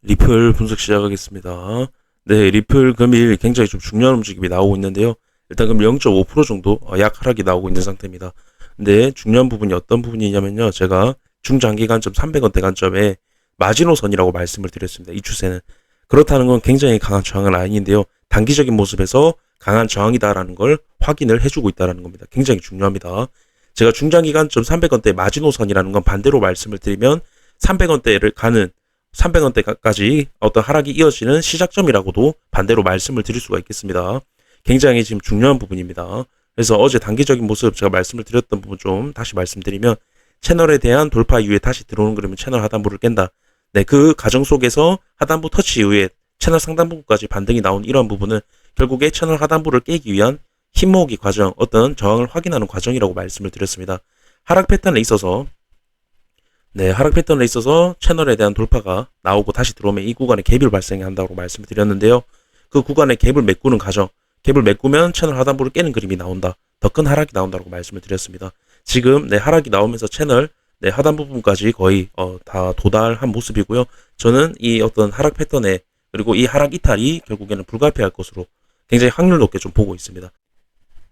리플 분석 시작하겠습니다. 네, 리플 금일 굉장히 좀 중요한 움직임이 나오고 있는데요. 일단 금일 0.5% 정도 약 하락이 나오고 있는 상태입니다. 근데 중요한 부분이 어떤 부분이냐면요. 제가 중장기 관점 300원대 관점에 마지노선이라고 말씀을 드렸습니다. 이 추세는. 그렇다는 건 굉장히 강한 저항은 아닌데요. 단기적인 모습에서 강한 저항이다라는 걸 확인을 해주고 있다는 겁니다. 굉장히 중요합니다. 제가 중장기 관점 300원대 마지노선이라는 건 반대로 말씀을 드리면 300원대를 가는 300원대까지 어떤 하락이 이어지는 시작점이라고도 반대로 말씀을 드릴 수가 있겠습니다. 굉장히 지금 중요한 부분입니다. 그래서 어제 단기적인 모습 제가 말씀을 드렸던 부분 좀 다시 말씀드리면 채널에 대한 돌파 이후에 다시 들어오는 그러면 채널 하단부를 깬다. 네, 그 과정 속에서 하단부 터치 이후에 채널 상단부까지 반등이 나온 이러한 부분은 결국에 채널 하단부를 깨기 위한 힘 모으기 과정, 어떤 저항을 확인하는 과정이라고 말씀을 드렸습니다. 하락 패턴에 있어서 하락 패턴에 있어서 채널에 대한 돌파가 나오고 다시 들어오면 이 구간에 갭을 발생한다고 말씀을 드렸는데요. 그 구간에 갭을 메꾸는 과정, 갭을 메꾸면 채널 하단부를 깨는 그림이 나온다. 더 큰 하락이 나온다고 말씀을 드렸습니다. 지금 하락이 나오면서 채널 하단 부분까지 거의 다 도달한 모습이고요. 저는 이 어떤 하락 패턴에 그리고 이 하락 이탈이 결국에는 불가피할 것으로 굉장히 확률 높게 좀 보고 있습니다.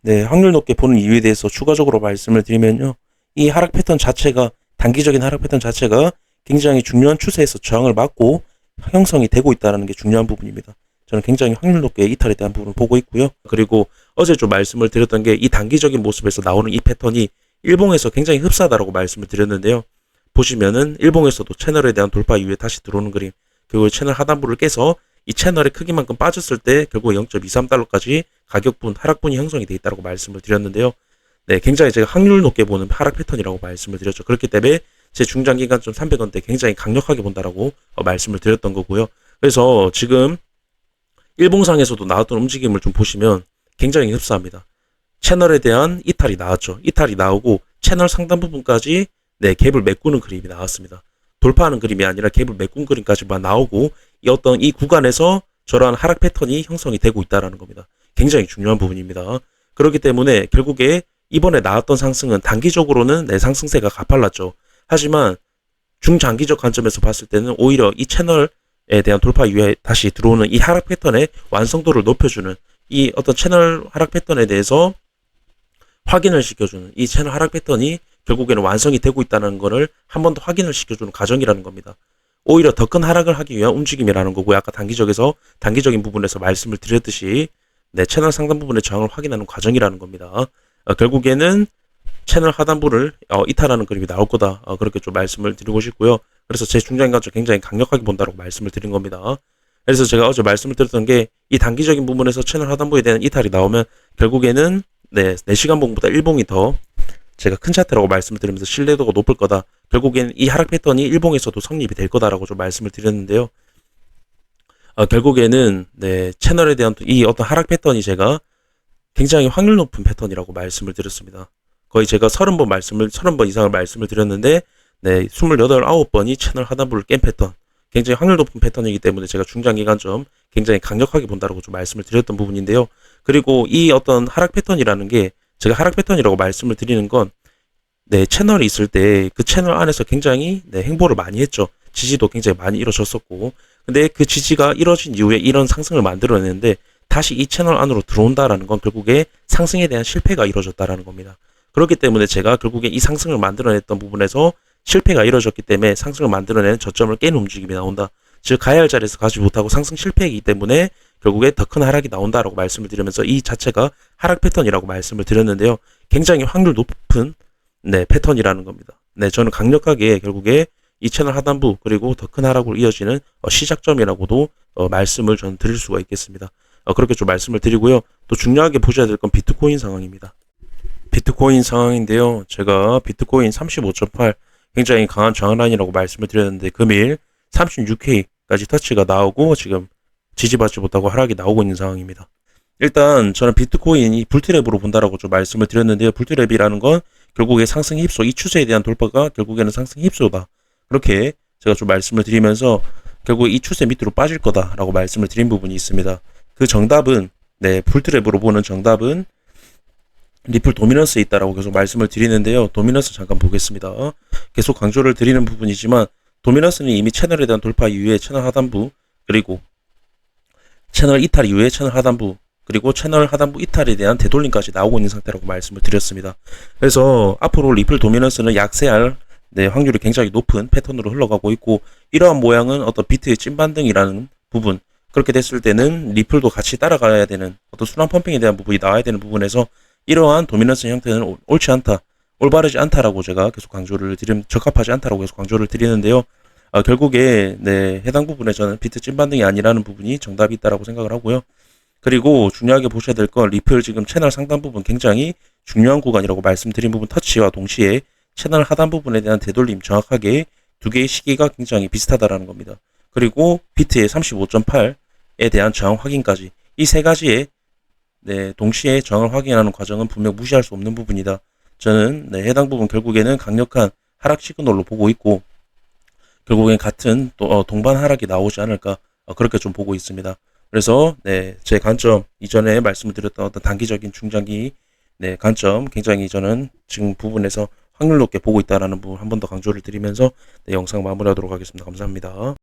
네, 확률 높게 보는 이유에 대해서 추가적으로 말씀을 드리면요. 이 하락 패턴 자체가 단기적인 하락 패턴 자체가 굉장히 중요한 추세에서 저항을 막고 형성이 되고 있다는 게 중요한 부분입니다. 저는 굉장히 확률 높게 이탈에 대한 부분을 보고 있고요. 그리고 어제 좀 말씀을 드렸던 게 이 단기적인 모습에서 나오는 이 패턴이 일봉에서 굉장히 흡사하다고 말씀을 드렸는데요. 보시면은 일봉에서도 채널에 대한 돌파 이후에 다시 들어오는 그림, 그리고 채널 하단부를 깨서 이 채널의 크기만큼 빠졌을 때 결국 0.23달러까지 가격분, 하락분이 형성이 되어 있다고 말씀을 드렸는데요. 네, 굉장히 제가 확률 높게 보는 하락 패턴이라고 말씀을 드렸죠. 그렇기 때문에 제 중장기관점 300원대 굉장히 강력하게 본다라고 말씀을 드렸던 거고요. 그래서 지금 일봉상에서도 나왔던 움직임을 좀 보시면 굉장히 흡사합니다. 채널에 대한 이탈이 나왔죠. 이탈이 나오고 채널 상단 부분까지 갭을 메꾸는 그림이 나왔습니다. 돌파하는 그림이 아니라 갭을 메꾼 그림까지만 나오고 이 구간에서 저러한 하락 패턴이 형성이 되고 있다는 겁니다. 굉장히 중요한 부분입니다. 그렇기 때문에 결국에 이번에 나왔던 상승은 단기적으로는 상승세가 가팔랐죠. 하지만 중장기적 관점에서 봤을 때는 오히려 이 채널에 대한 돌파 이후에 다시 들어오는 이 하락 패턴의 완성도를 높여주는 이 어떤 채널 하락 패턴에 대해서 확인을 시켜주는 이 채널 하락 패턴이 결국에는 완성이 되고 있다는 것을 한 번 더 확인을 시켜주는 과정이라는 겁니다. 오히려 더 큰 하락을 하기 위한 움직임이라는 거고 아까 단기적인 부분에서 말씀을 드렸듯이 채널 상단 부분의 저항을 확인하는 과정이라는 겁니다. 결국에는 채널 하단부를 이탈하는 그림이 나올 거다. 그렇게 좀 말씀을 드리고 싶고요. 그래서 제 중장기관점 굉장히 강력하게 본다고 말씀을 드린 겁니다. 그래서 제가 어제 말씀을 드렸던 게 이 단기적인 부분에서 채널 하단부에 대한 이탈이 나오면 결국에는 4시간 봉보다 1봉이 더 제가 큰 차트라고 말씀을 드리면서 신뢰도가 높을 거다. 결국엔 이 하락 패턴이 일봉에서도 성립이 될 거다라고 좀 말씀을 드렸는데요. 결국에는 채널에 대한 이 어떤 하락 패턴이 제가 굉장히 확률 높은 패턴이라고 말씀을 드렸습니다. 거의 제가 30번 이상을 말씀을 드렸는데 28, 9번이 채널 하단부를 깬 패턴. 굉장히 확률 높은 패턴이기 때문에 제가 중장기관점 굉장히 강력하게 본다라고 좀 말씀을 드렸던 부분인데요. 그리고 이 어떤 하락 패턴이라는 게 제가 하락 패턴이라고 말씀을 드리는 건 채널이 있을 때 그 채널 안에서 굉장히 행보를 많이 했죠. 지지도 굉장히 많이 이루어졌었고 근데 그 지지가 이루어진 이후에 이런 상승을 만들어내는데 다시 이 채널 안으로 들어온다라는 건 결국에 상승에 대한 실패가 이루어졌다라는 겁니다. 그렇기 때문에 제가 결국에 이 상승을 만들어냈던 부분에서 실패가 이루어졌기 때문에 상승을 만들어내는 저점을 깨는 움직임이 나온다. 즉 가야 할 자리에서 가지 못하고 상승 실패이기 때문에 결국에 더 큰 하락이 나온다라고 말씀을 드리면서 이 자체가 하락 패턴이라고 말씀을 드렸는데요. 굉장히 확률 높은 패턴이라는 겁니다. 저는 강력하게 결국에 이 채널 하단부 그리고 더 큰 하락으로 이어지는 시작점이라고도 말씀을 저는 드릴 수가 있겠습니다. 그렇게 좀 말씀을 드리고요. 또 중요하게 보셔야 될 건 비트코인 상황입니다. 비트코인 상황인데요. 제가 비트코인 35.8 굉장히 강한 저항 라인이라고 말씀을 드렸는데 금일 36K까지 터치가 나오고 지금 지지받지 못하고 하락이 나오고 있는 상황입니다. 일단 저는 비트코인이 불트랩으로 본다라고 좀 말씀을 드렸는데요. 불트랩이라는 건 결국에 상승 힙소, 이 추세에 대한 돌파가 결국에는 상승 힙소다. 그렇게 제가 좀 말씀을 드리면서 결국 이 추세 밑으로 빠질 거다라고 말씀을 드린 부분이 있습니다. 그 정답은 불트랩으로 보는 정답은 리플 도미넌스에 있다라고 계속 말씀을 드리는데요. 도미넌스 잠깐 보겠습니다. 계속 강조를 드리는 부분이지만 도미넌스는 이미 채널에 대한 돌파 이후에 채널 하단부, 그리고 채널 이탈 이후에 채널 하단부, 그리고 채널 하단부 이탈에 대한 되돌림까지 나오고 있는 상태라고 말씀을 드렸습니다. 그래서 앞으로 리플 도미넌스는 약세할 확률이 굉장히 높은 패턴으로 흘러가고 있고, 이러한 모양은 어떤 비트의 찐반등이라는 부분, 그렇게 됐을 때는 리플도 같이 따라가야 되는 어떤 순환 펌핑에 대한 부분이 나와야 되는 부분에서 이러한 도미넌스 형태는 옳지 않다, 올바르지 않다라고 제가 계속 강조를 적합하지 않다라고 계속 강조를 드리는데요. 결국에 해당 부분에 저는 비트 찐반등이 아니라는 부분이 정답이 있다라고 생각을 하고요. 그리고 중요하게 보셔야 될 건 리플 지금 채널 상단 부분 굉장히 중요한 구간이라고 말씀드린 부분 터치와 동시에 채널 하단 부분에 대한 되돌림 정확하게 두 개의 시기가 굉장히 비슷하다라는 겁니다. 그리고 비트의 35.8에 대한 저항 확인까지 이 세 가지의 동시에 저항을 확인하는 과정은 분명 무시할 수 없는 부분이다. 저는 해당 부분 결국에는 강력한 하락 시그널로 보고 있고, 결국엔 같은 동반 하락이 나오지 않을까, 그렇게 좀 보고 있습니다. 그래서 제 관점, 이전에 말씀을 드렸던 어떤 단기적인 중장기 관점 굉장히 저는 지금 부분에서 확률 높게 보고 있다라는 부분 한 번 더 강조를 드리면서 영상 마무리하도록 하겠습니다. 감사합니다.